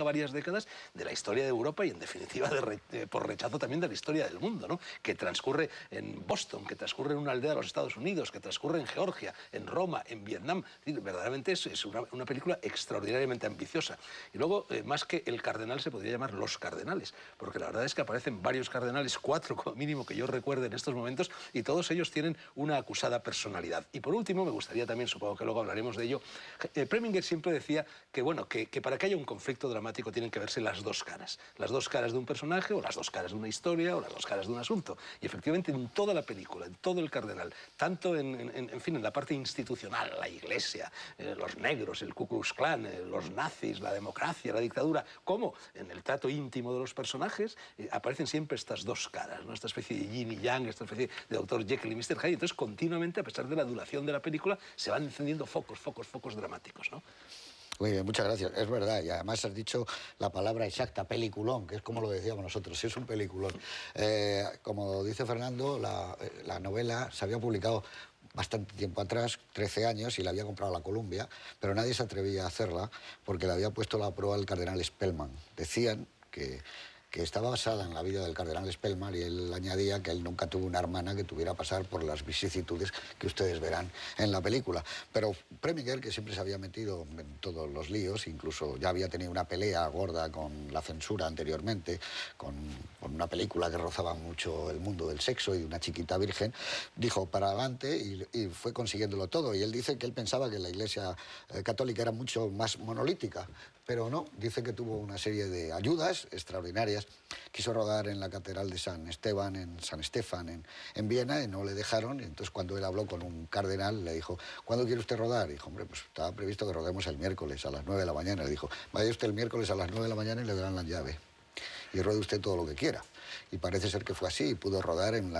abarca varias décadas de la historia de Europa y, en definitiva, por rechazo también de la historia del mundo, ¿no? Que transcurre en Boston, que transcurre en una aldea de los Estados Unidos, que transcurre en Georgia, en Roma, en Vietnam. Verdaderamente es una película extraordinariamente ambiciosa. Y luego, más que El Cardenal, se podría llamar Los Cardenales, porque la verdad es que aparecen varios cardenales, 4 como mínimo que yo recuerde en estos momentos, y todos ellos tienen una acusada personalidad. Y por último, me gustaría también, supongo que luego hablaremos de ello, Preminger siempre decía que, bueno, que para que haya un conflicto dramático tienen que verse las dos caras de un personaje, o las dos caras de una historia, o las dos caras de un asunto. Y efectivamente, en toda la película, en todo El Cardenal, tanto en fin, en la parte institucional, la Iglesia, los negros, el Ku Klux Klan, los nazis, la democracia, la dictadura, como en el trato íntimo de los personajes, aparecen siempre estas dos caras, ¿no? Esta especie de yin y yang, esta especie de Dr. Jekyll y Mr. Hyde. Entonces, continuamente, a pesar de la duración de la película, se van encendiendo focos dramáticos, ¿no? Muy bien, muchas gracias. Es verdad, y además has dicho la palabra exacta, peliculón, que es como lo decíamos nosotros, es un peliculón. Como dice Fernando, la novela se había publicado bastante tiempo atrás, 13 años, y la había comprado la Columbia, pero nadie se atrevía a hacerla porque le había puesto la prueba al cardenal Spellman. Decían que estaba basada en la vida del cardenal Spellman, y él añadía que él nunca tuvo una hermana que tuviera que pasar por las vicisitudes que ustedes verán en la película. Pero Preminger, que siempre se había metido en todos los líos, incluso ya había tenido una pelea gorda con la censura anteriormente, con una película que rozaba mucho el mundo del sexo y de una chiquita virgen, dijo para adelante y fue consiguiéndolo todo. Y él dice que él pensaba que la Iglesia católica era mucho más monolítica, pero no, dice que tuvo una serie de ayudas extraordinarias. Quiso rodar en la Catedral de San Estefan en Viena, y no le dejaron. Y entonces, cuando él habló con un cardenal, le dijo: ¿cuándo quiere usted rodar? Y dijo: hombre, pues estaba previsto que rodemos el miércoles a las 9 de la mañana. Le dijo: vaya usted el miércoles a las 9 de la mañana y le darán la llave, y rode usted todo lo que quiera. Y parece ser que fue así, y pudo rodar en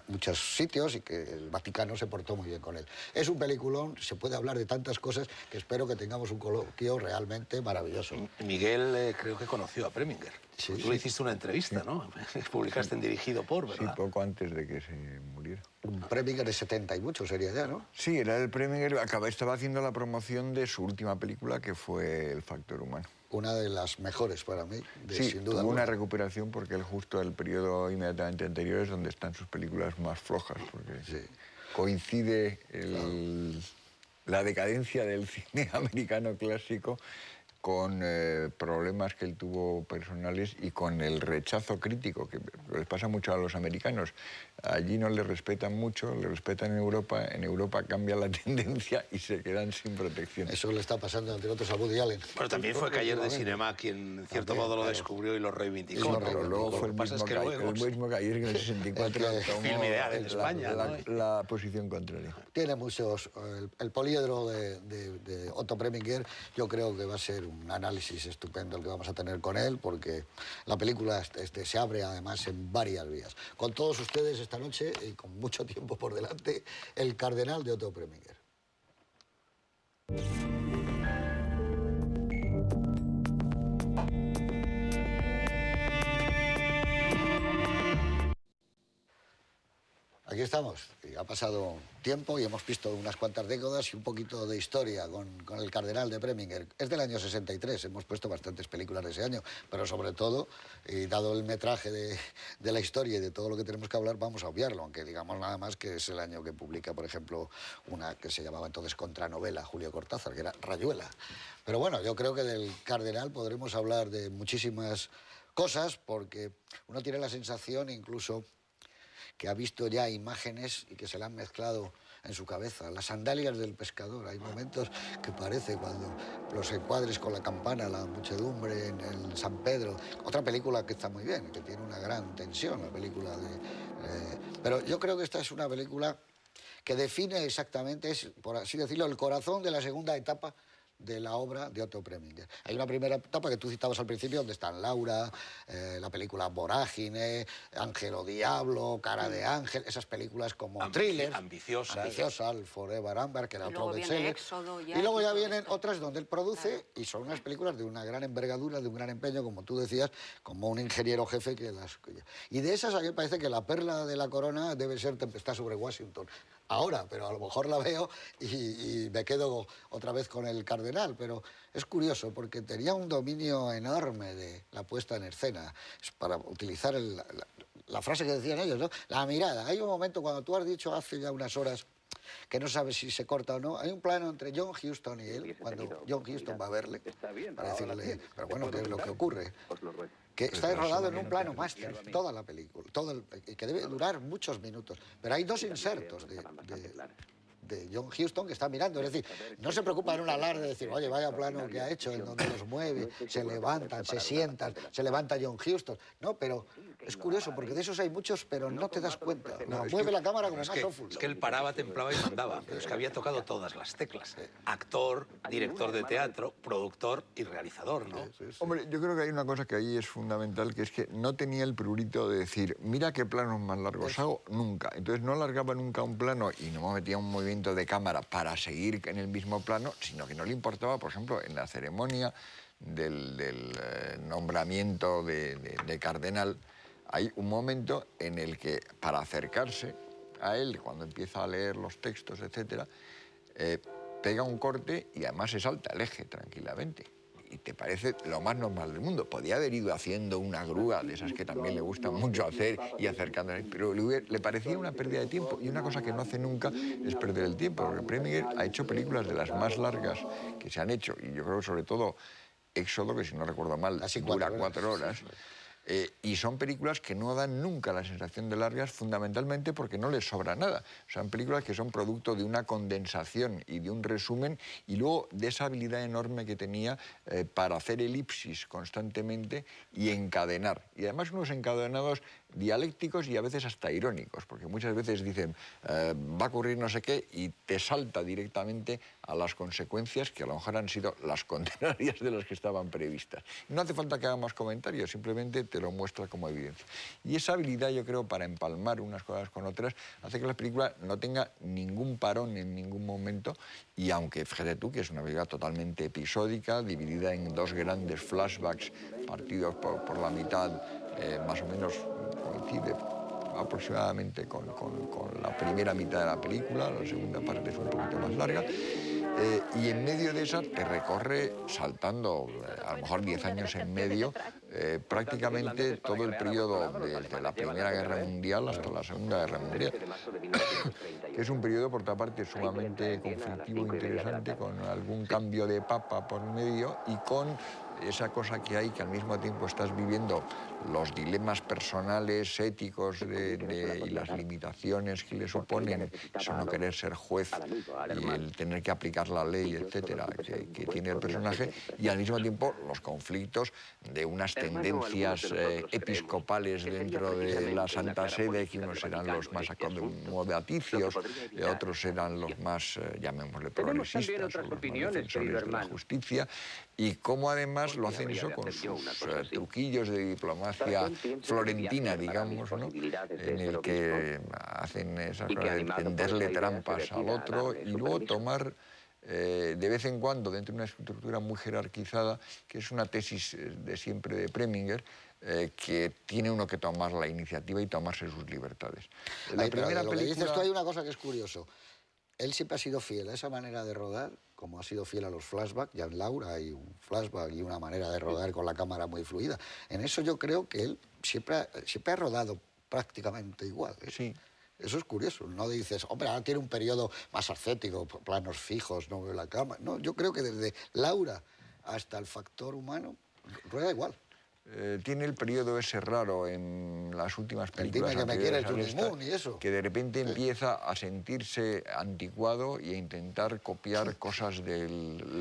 muchos sitios, y que el Vaticano se portó muy bien con él. Es un peliculón, se puede hablar de tantas cosas que espero que tengamos un coloquio realmente maravilloso. Miguel creo que conoció a Preminger. Sí, Tú le hiciste una entrevista, ¿no? Publicaste en Dirigido por, ¿verdad? Sí, poco antes de que se muriera. Un Preminger de 70 y mucho sería ya, ¿no? Sí, era el Preminger, estaba haciendo la promoción de su última película, que fue El Factor Humano. Una de las mejores para mí, sí, sin duda. Tuvo una recuperación, porque él justo el periodo inmediatamente anterior es donde están sus películas más flojas, porque coincide la decadencia del cine americano clásico con problemas que él tuvo personales y con el rechazo crítico, que les pasa mucho a los americanos. Allí no le respetan mucho, le respetan en Europa cambia la tendencia y se quedan sin protección. Eso le está pasando, entre otros, a Woody Allen. Pero también fue Cayer de Cinema quien, en cierto modo, lo descubrió y lo reivindicó. Pero luego fue el mismo Cayer que en el 64 tomó Film Ideal en España, la posición contraria. Tiene muchos... El poliedro de Otto Preminger, yo creo que va a ser un análisis estupendo el que vamos a tener con él, porque la película se abre además en varias vías. Con todos ustedes esta noche, y con mucho tiempo por delante, El Cardenal de Otto Preminger. Aquí estamos, y ha pasado tiempo y hemos visto unas cuantas décadas y un poquito de historia con El Cardenal de Preminger. Es del año 63, hemos puesto bastantes películas de ese año, pero sobre todo, y dado el metraje de la historia y de todo lo que tenemos que hablar, vamos a obviarlo, aunque digamos nada más que es el año que publica, por ejemplo, una que se llamaba entonces Contranovela, Julio Cortázar, que era Rayuela. Pero bueno, yo creo que del Cardenal podremos hablar de muchísimas cosas, porque uno tiene la sensación incluso que ha visto ya imágenes y que se le han mezclado en su cabeza. Las sandalias del pescador, hay momentos que parece cuando los encuadres con la campana, la muchedumbre en San Pedro. Otra película que está muy bien, que tiene una gran tensión, la película de... pero yo creo que esta es una película que define exactamente, es, por así decirlo, el corazón de la segunda etapa de la obra de Otto Preminger. Hay una primera etapa que tú citabas al principio, donde están Laura, la película Vorágine, Ángel o Diablo, Cara de Ángel, esas películas como thriller, ambiciosa, el Forever Amber, que era otro bestseller. Y luego ya vienen otras donde él produce, y son unas películas de una gran envergadura, de un gran empeño, como tú decías, como un ingeniero jefe que las... Y de esas a mí me parece que la perla de la corona debe ser Tempestad sobre Washington. ahora, pero a lo mejor la veo y me quedo otra vez con el Cardenal. Pero es curioso porque tenía un dominio enorme de la puesta en escena. Es para utilizar la frase que decían ellos, ¿no? La mirada. Hay un momento cuando tú has dicho hace ya unas horas que no sabes si se corta o no. Hay un plano entre John Huston y él, cuando John Huston va a verle, para decirle, pero bueno, ¿qué es lo que ocurre? Que está rodado en un plano máster, toda la película, que debe durar muchos minutos. Pero hay dos insertos de John Huston que está mirando, es decir, no se preocupa en un alarde de decir, oye, vaya plano que ha hecho, en donde los mueve, se levantan, se sientan, se levanta John Huston. No, pero es curioso, porque de esos hay muchos, pero no te das cuenta. No, mueve la cámara como más ófulo. Es que él paraba, templaba y mandaba, pero es que había tocado todas las teclas. Actor, director de teatro, productor y realizador, ¿no? Hombre, yo creo que hay una cosa que ahí es fundamental, que es que no tenía el prurito de decir, mira qué planos más largos hago, nunca. Entonces no alargaba nunca un plano y no me metía un movimiento de cámara para seguir en el mismo plano, sino que no le importaba, por ejemplo, en la ceremonia del nombramiento de cardenal, hay un momento en el que, para acercarse a él, cuando empieza a leer los textos, etcétera, pega un corte y además se salta el eje tranquilamente. Y te parece lo más normal del mundo. Podía haber ido haciendo una grúa, de esas que también le gusta mucho hacer, y acercándose, pero le parecía una pérdida de tiempo. Y una cosa que no hace nunca es perder el tiempo, porque Preminger ha hecho películas de las más largas que se han hecho, y yo creo que sobre todo Éxodo, que si no recuerdo mal, dura 4 horas. Y son películas que no dan nunca la sensación de largas, fundamentalmente porque no les sobra nada. Son películas que son producto de una condensación y de un resumen, y luego de esa habilidad enorme que tenía para hacer elipsis constantemente y encadenar. Y además unos encadenados dialécticos y a veces hasta irónicos, porque muchas veces dicen va a ocurrir no sé qué y te salta directamente a las consecuencias que a lo mejor han sido las contrarias de las que estaban previstas. No hace falta que haga más comentarios, simplemente te lo muestra como evidencia. Y esa habilidad, yo creo, para empalmar unas cosas con otras, hace que la película no tenga ningún parón en ningún momento, y aunque, fíjate tú, que es una película totalmente episódica, dividida en 2 grandes flashbacks partidos por la mitad, más o menos coincide aproximadamente con la primera mitad de la película, la segunda parte es un poquito más larga, y en medio de esa te recorre, saltando a lo mejor 10 años en medio, prácticamente todo el periodo desde la Primera Guerra Mundial hasta la Segunda Guerra Mundial, que es un periodo, por otra parte, sumamente conflictivo e interesante, con algún cambio de papa por medio y con esa cosa que hay, que al mismo tiempo estás viviendo los dilemas personales, éticos y las limitaciones que le suponen eso, no querer ser juez y el tener que aplicar la ley, etcétera, que tiene el personaje, y al mismo tiempo los conflictos de unas tendencias episcopales dentro de la Santa Sede, que unos serán los más acomodaticios, otros serán los más, llamémosle, progresistas, o los más defensores de la justicia, y cómo además lo hacen eso con sus truquillos de diplomacia florentina, digamos, ¿no? En el que hacen esa cosa de tenderle trampas al otro y luego tomar de vez en cuando, dentro de una estructura muy jerarquizada, que es una tesis de siempre de Preminger, que tiene uno que tomar la iniciativa y tomarse sus libertades. La primera película... dices tú, hay una cosa que es curioso. Él siempre ha sido fiel a esa manera de rodar, como ha sido fiel a los flashbacks. Ya en Laura hay un flashback y una manera de rodar con la cámara muy fluida. En eso yo creo que él siempre ha rodado prácticamente igual. Sí. Eso es curioso. No dices, hombre, ahora tiene un periodo más ascético, planos fijos, no veo la cámara. No, yo creo que desde Laura hasta el factor humano rueda igual. Tiene el periodo ese raro en las últimas películas que me quiere Johnny Moon y eso, que de repente empieza a sentirse anticuado y a intentar copiar cosas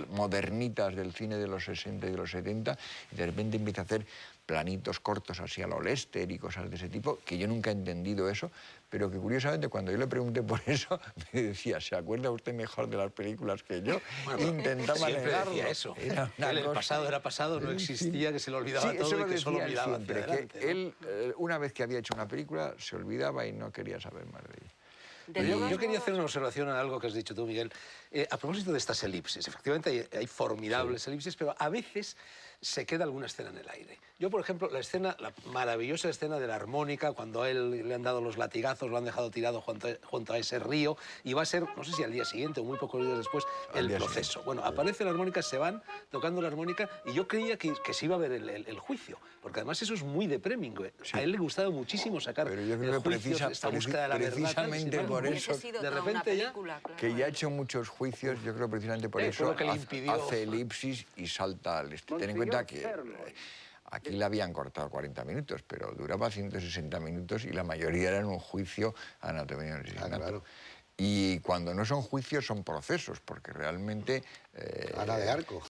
modernitas del cine de los 60 y de los 70, y de repente empieza a hacer planitos cortos así a lo Lester y cosas de ese tipo, que yo nunca he entendido eso, pero que curiosamente cuando yo le pregunté por eso, me decía, ¿se acuerda usted mejor de las películas que yo? Bueno, intentaba negarlo. Decía eso. El pasado era pasado, no existía, que se le olvidaba todo y que solo miraba hacia adelante, ¿no? Él, una vez que había hecho una película, se olvidaba y no quería saber más de ella. Yo quería hacer una observación a algo que has dicho tú, Miguel. A propósito de estas elipsis, efectivamente hay formidables elipsis, pero a veces se queda alguna escena en el aire. Yo, por ejemplo, la maravillosa escena de la armónica, cuando a él le han dado los latigazos, lo han dejado tirado junto a ese río, y va a ser, no sé si al día siguiente o muy pocos días después, el proceso. Bueno, aparece la armónica, se van tocando la armónica, y yo creía que se iba a ver el juicio, porque además eso es muy de Preminger. Sí. A él le gustaba muchísimo sacar el juicio, esta búsqueda de la verdad. Precisamente por eso, de repente ya... Que ya ha hecho muchos juicios, yo creo precisamente por eso hace elipsis y salta al este. Ten en cuenta que aquí le habían cortado 40 minutos, pero duraba 160 minutos y la mayoría eran un juicio anatomía y asesinato. Claro. Y cuando no son juicios son procesos, porque realmente... Ana de Arco.